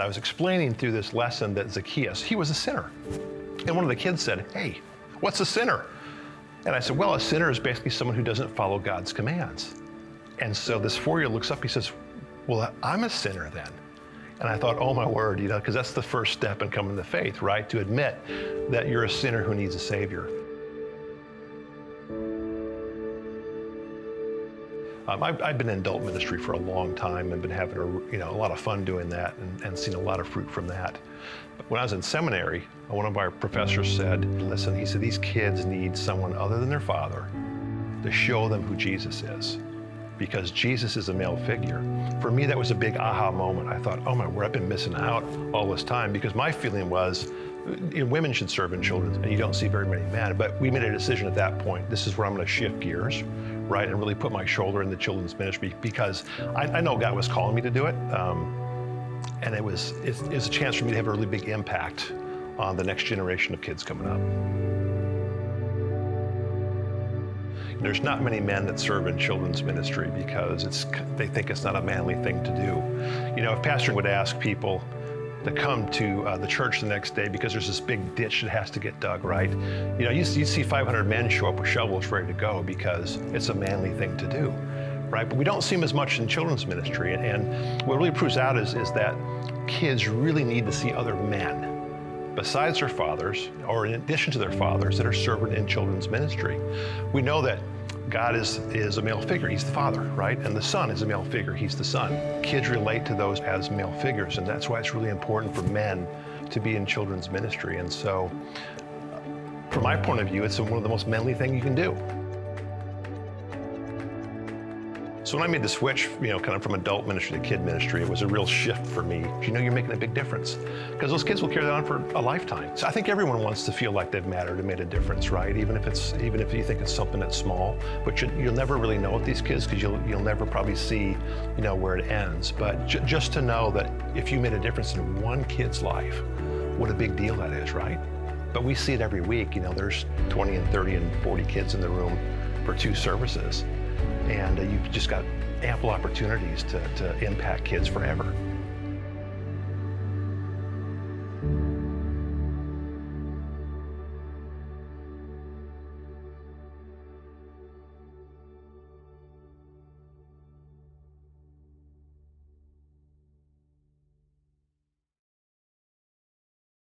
I was explaining through this lesson that Zacchaeus, he was a sinner. And one of the kids said, "Hey, what's a sinner?" And I said, "Well, a sinner is basically someone who doesn't follow God's commands." And so this 4-year-old looks up, he says, "Well, I'm a sinner then." And I thought, oh my word, because that's the first step in coming to faith, right? To admit that you're a sinner who needs a Savior. I've been in adult ministry for a long time and been having a lot of fun doing that and seen a lot of fruit from that. But when I was in seminary, one of our professors said, listen, he said, these kids need someone other than their father to show them who Jesus is, because Jesus is a male figure. For me, that was a big aha moment. I thought, oh my word, I've been missing out all this time, because my feeling was women should serve in children's, and you don't see very many men. But we made a decision at that point, this is where I'm going to shift gears, right, and really put my shoulder in the children's ministry, because I know God was calling me to do it, and it's a chance for me to have a really big impact on the next generation of kids coming up. There's not many men that serve in children's ministry because they think it's not a manly thing to do. If pastor would ask people to come to the church the next day because there's this big ditch that has to get dug, right? You see 500 men show up with shovels ready to go because it's a manly thing to do, right? But we don't see them as much in children's ministry. And what really proves out is that kids really need to see other men besides their fathers, or in addition to their fathers, that are serving in children's ministry. We know that God is a male figure, he's the father, right? And the son is a male figure, he's the son. Kids relate to those as male figures, and that's why it's really important for men to be in children's ministry. And so, from my point of view, it's one of the most manly things you can do. So when I made the switch, kind of from adult ministry to kid ministry, it was a real shift for me. You're making a big difference, because those kids will carry that on for a lifetime. So I think everyone wants to feel like they've mattered and made a difference, right? Even if you think it's something that's small, but you'll never really know with these kids, because you'll never probably see, where it ends. But just to know that if you made a difference in one kid's life, what a big deal that is, right? But we see it every week. There's 20 and 30 and 40 kids in the room for 2 services. And you've just got ample opportunities to impact kids forever.